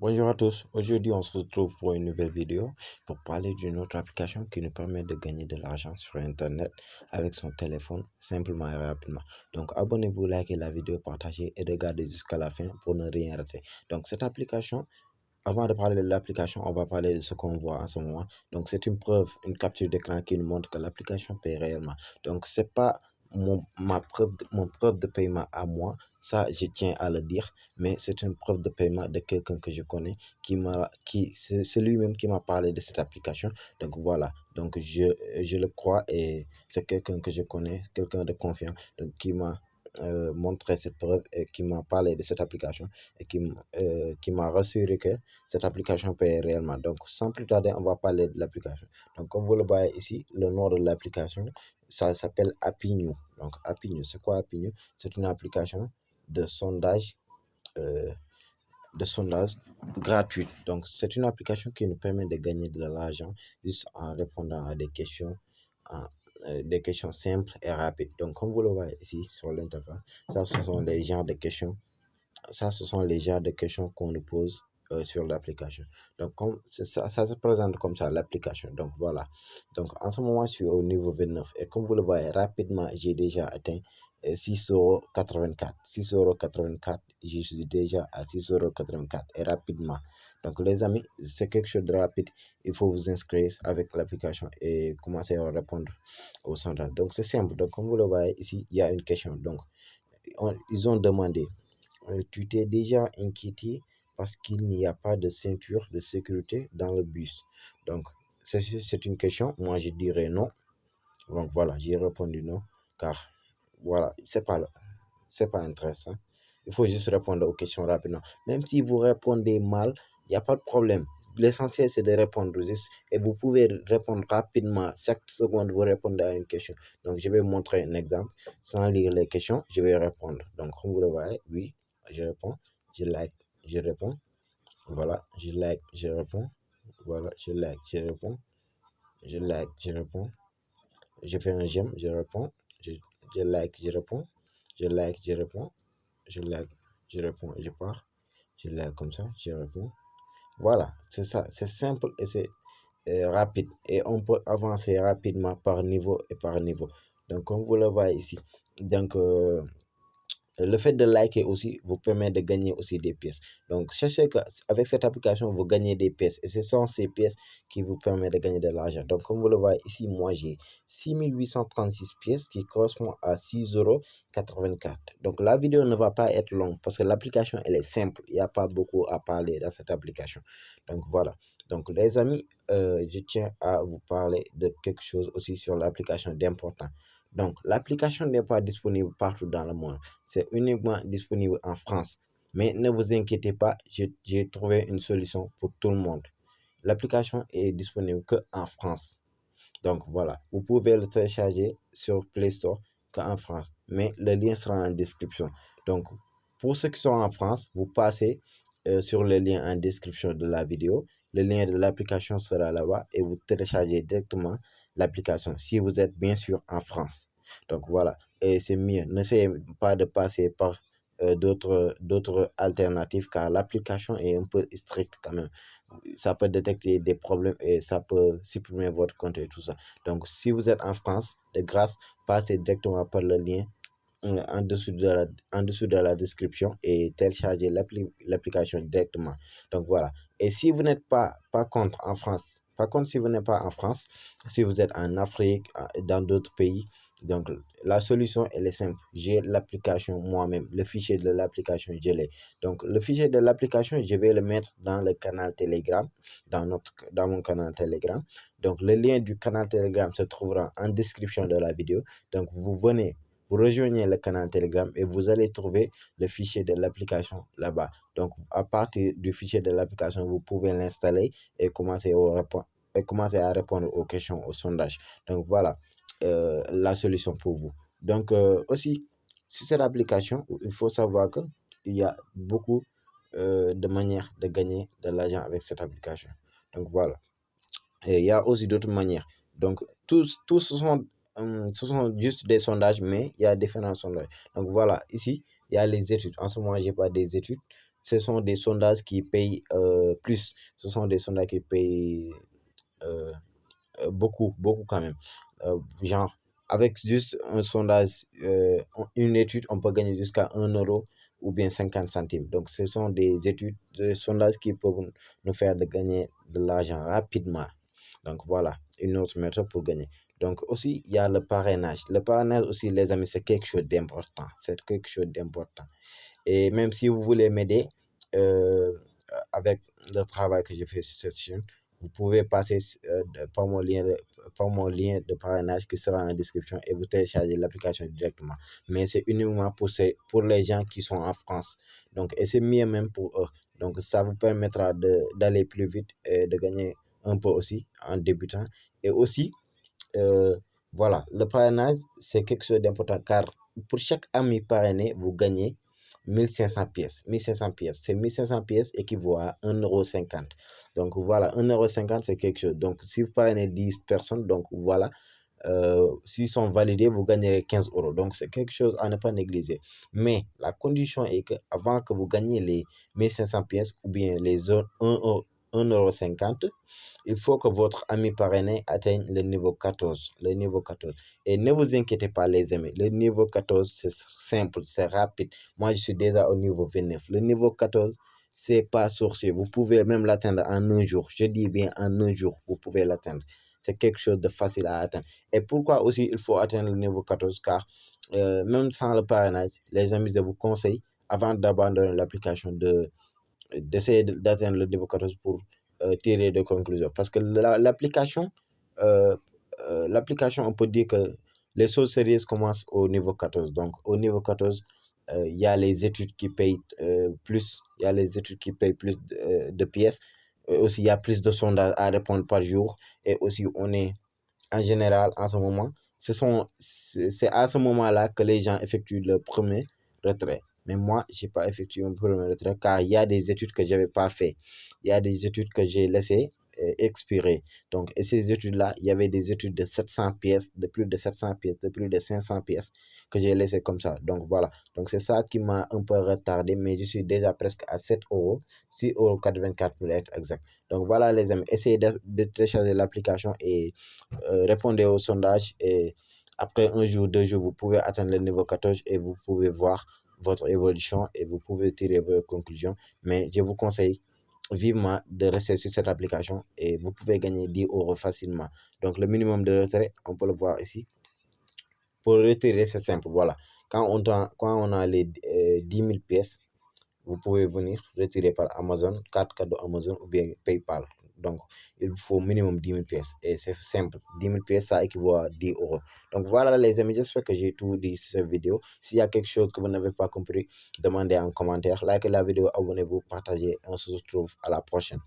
Bonjour à tous, aujourd'hui on se retrouve pour une nouvelle vidéo pour parler d'une autre application qui nous permet de gagner de l'argent sur internet avec son téléphone simplement et rapidement. Donc abonnez-vous, likez la vidéo, partagez et regardez jusqu'à la fin pour ne rien rater. Donc cette application, avant de parler de l'application, on va parler de ce qu'on voit en ce moment. Donc c'est une preuve, une capture d'écran qui nous montre que l'application paye réellement. Donc c'est pas mon preuve de paiement à moi, ça je tiens à le dire, mais c'est une preuve de paiement de quelqu'un que je connais c'est lui-même qui m'a parlé de cette application. Donc voilà, donc je le crois et c'est quelqu'un que je connais, quelqu'un de confiant, donc qui m'a montré cette preuve et qui m'a parlé de cette application et qui m'a rassuré que cette application paye réellement. Donc sans plus tarder, on va parler de l'application. Donc comme vous le voyez ici, le nom de l'application, ça s'appelle Happy New. Donc Happy New, c'est quoi Happy New? C'est une application de sondage, euh, gratuite. Donc c'est une application qui nous permet de gagner de l'argent juste en répondant à des questions simples et rapides. Donc comme vous le voyez ici sur l'interface, ça ce sont les genres de questions qu'on nous pose sur l'application. Donc, comme ça se présente comme ça, l'application. Donc, voilà. Donc, en ce moment, je suis au niveau 29. Et comme vous le voyez, rapidement, j'ai déjà atteint 6,84 €. 6,84 €. Je suis déjà à 6,84 € et rapidement. Donc, les amis, c'est quelque chose de rapide. Il faut vous inscrire avec l'application et commencer à répondre au sondage. Donc, c'est simple. Donc, comme vous le voyez ici, il y a une question. Donc, ils ont demandé: tu t'es déjà inquiété parce qu'il n'y a pas de ceinture de sécurité dans le bus? Donc, c'est une question. Moi, je dirais non. Donc, voilà, j'ai répondu non. Car, voilà, c'est pas intéressant. Il faut juste répondre aux questions rapidement. Même si vous répondez mal, il n'y a pas de problème. L'essentiel, c'est de répondre juste. Et vous pouvez répondre rapidement. Chaque seconde, vous répondez à une question. Donc, je vais vous montrer un exemple. Sans lire les questions, je vais répondre. Donc, comme vous le voyez, oui, je réponds. Je like, je réponds. Voilà, je like, je réponds. Voilà, je like, je réponds. Je like, je réponds. Je fais un j'aime, je réponds. Je, je like, je réponds. Je like, je réponds. Je like, je réponds, je pars. Je like comme ça, je réponds. Voilà, c'est ça, c'est simple et c'est rapide. Et on peut avancer rapidement par niveau et par niveau. Donc, comme vous le voyez ici, donc le fait de liker aussi vous permet de gagner aussi des pièces. Donc, sachez qu'avec cette application, vous gagnez des pièces. Et ce sont ces pièces qui vous permettent de gagner de l'argent. Donc, comme vous le voyez ici, moi, j'ai 6 836 pièces qui correspondent à 6,84 €. Donc, la vidéo ne va pas être longue parce que l'application, elle est simple. Il n'y a pas beaucoup à parler dans cette application. Donc, voilà. Donc, les amis, je tiens à vous parler de quelque chose aussi sur l'application d'important. Donc, l'application n'est pas disponible partout dans le monde. C'est uniquement disponible en France. Mais ne vous inquiétez pas, j'ai trouvé une solution pour tout le monde. L'application est disponible que en France. Donc voilà, vous pouvez le télécharger sur Play Store qu'en France. Mais le lien sera en description. Donc, pour ceux qui sont en France, vous passez sur le lien en description de la vidéo. Le lien de l'application sera là-bas et vous téléchargez directement l'application si vous êtes bien sûr en France. Donc voilà, et c'est mieux. N'essayez pas de passer par d'autres alternatives car l'application est un peu stricte quand même. Ça peut détecter des problèmes et ça peut supprimer votre compte et tout ça. Donc, si vous êtes en France, de grâce, passez directement par le lien en dessous de la description et téléchargez l'application directement. Donc voilà. Et si vous n'êtes pas contre en France, par contre, si vous n'êtes pas en France, si vous êtes en Afrique, dans d'autres pays, donc la solution, elle est simple. J'ai l'application moi-même, le fichier de l'application, je l'ai. Donc le fichier de l'application, je vais le mettre dans le canal Telegram, dans mon canal Telegram. Donc le lien du canal Telegram se trouvera en description de la vidéo. Donc vous rejoignez le canal Telegram et vous allez trouver le fichier de l'application là-bas. Donc, à partir du fichier de l'application, vous pouvez l'installer et commencer à répondre aux questions, au sondage. Donc, voilà la solution pour vous. Donc, aussi, sur cette application, il faut savoir qu'il y a beaucoup de manières de gagner de l'argent avec cette application. Donc, voilà. Et il y a aussi d'autres manières. Donc, tous ce sont juste des sondages, mais il y a différents sondages. Donc, voilà, ici, il y a les études. En ce moment, je n'ai pas des études. ce sont des sondages qui payent plus. Ce sont des sondages qui payent euh, beaucoup, beaucoup quand même. Genre, avec juste un sondage, une étude, on peut gagner jusqu'à 1 € ou bien 50 centimes. Donc, ce sont des études, des sondages qui peuvent nous faire de gagner de l'argent rapidement. Donc, voilà, une autre méthode pour gagner. Donc, aussi, il y a le parrainage. Le parrainage aussi, les amis, c'est quelque chose d'important. C'est quelque chose d'important. Et même si vous voulez m'aider euh, avec le travail que je fais sur cette chaîne, vous pouvez passer par mon lien de parrainage qui sera en description et vous téléchargez l'application directement. Mais c'est uniquement pour les gens qui sont en France. Donc, et c'est mieux même pour eux. Donc, ça vous permettra d'aller plus vite et de gagner un peu aussi en débutant. Et aussi, euh, voilà, le parrainage, c'est quelque chose d'important car pour chaque ami parrainé, vous gagnez 1500 pièces. 1500 pièces. Ces 1500 pièces équivaut à 1,50 €. Donc voilà, 1,50 € c'est quelque chose. Donc si vous parrainez 10 personnes, donc voilà, s'ils sont validés, vous gagnerez 15 €. Donc c'est quelque chose à ne pas négliger. Mais la condition est que avant que vous gagniez les 1500 pièces ou bien les 1,50 €, il faut que votre ami parrainé atteigne le niveau 14. Le niveau 14. Et ne vous inquiétez pas, les amis. Le niveau 14, c'est simple, c'est rapide. Moi, je suis déjà au niveau 29. Le niveau 14, c'est pas sorcier. Vous pouvez même l'atteindre en un jour. Je dis bien en un jour, vous pouvez l'atteindre. C'est quelque chose de facile à atteindre. Et pourquoi aussi il faut atteindre le niveau 14? Car même sans le parrainage, les amis, je vous conseille, avant d'abandonner l'application, d'essayer d'atteindre le niveau 14 pour tirer des conclusions. Parce que l'application, on peut dire que les choses sérieuses commencent au niveau 14. Donc, au niveau 14, il y a les études qui payent plus, il y a les études qui payent plus de pièces. Aussi, il y a plus de sondages à répondre par jour. Et aussi, on est en général, en ce moment, c'est à ce moment-là que les gens effectuent le premier retrait. Mais moi, je n'ai pas effectué mon premier retrait car il y a des études que je n'avais pas fait. Il y a des études que j'ai laissées expirer. Donc, et ces études-là, il y avait des études de 700 pièces, de plus de 700 pièces, de plus de 500 pièces que j'ai laissées comme ça. Donc, voilà. Donc, c'est ça qui m'a un peu retardé, mais je suis déjà presque à 7 €, 6,84 € pour être exact. Donc, voilà, les amis. Essayez de télécharger l'application et répondez au sondage et après un jour, 2 jours, vous pouvez atteindre le niveau 14 et vous pouvez voir votre évolution et vous pouvez tirer vos conclusions. Mais je vous conseille vivement de rester sur cette application et vous pouvez gagner 10 € facilement. Donc le minimum de retrait, on peut le voir ici. Pour retirer, c'est simple, voilà. Quand on a les 10 000 pièces, vous pouvez venir retirer par Amazon, carte cadeau Amazon ou bien PayPal. Donc, il vous faut minimum 10 000 pièces. Et c'est simple. 10 000 pièces, ça équivaut à 10 €. Donc, voilà les amis, j'espère que j'ai tout dit sur cette vidéo. S'il y a quelque chose que vous n'avez pas compris, demandez en commentaire. Likez la vidéo, abonnez-vous, partagez. On se retrouve à la prochaine.